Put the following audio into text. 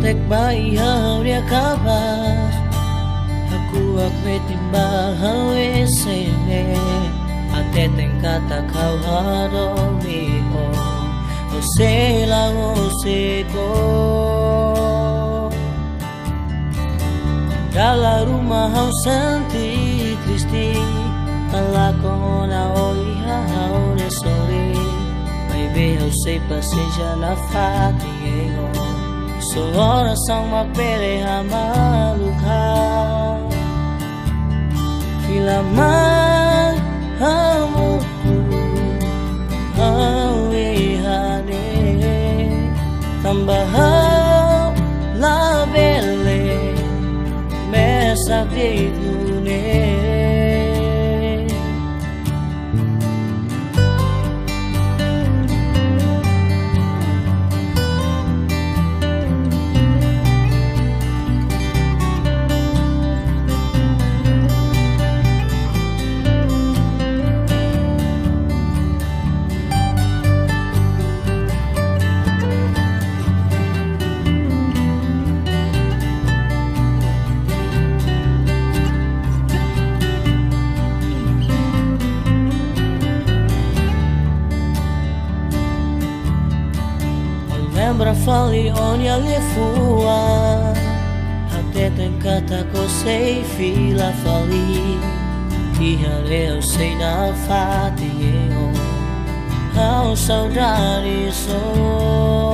tek bai hauria kabas aku akwe timba hawe sene ate teng kata kau hadoni o se lang o se ko dalam rumah hau santi Kristi tala ko na o iha hau de sore baby hau se paseja na fati ego so ora sang mapere hamaluka Filaman hamu hau ihane tambah la belle mesa di lune Lembra fali onja lefua Até tem kata ko sei fila fali Ihareu sei na fati eo Hau saudade sou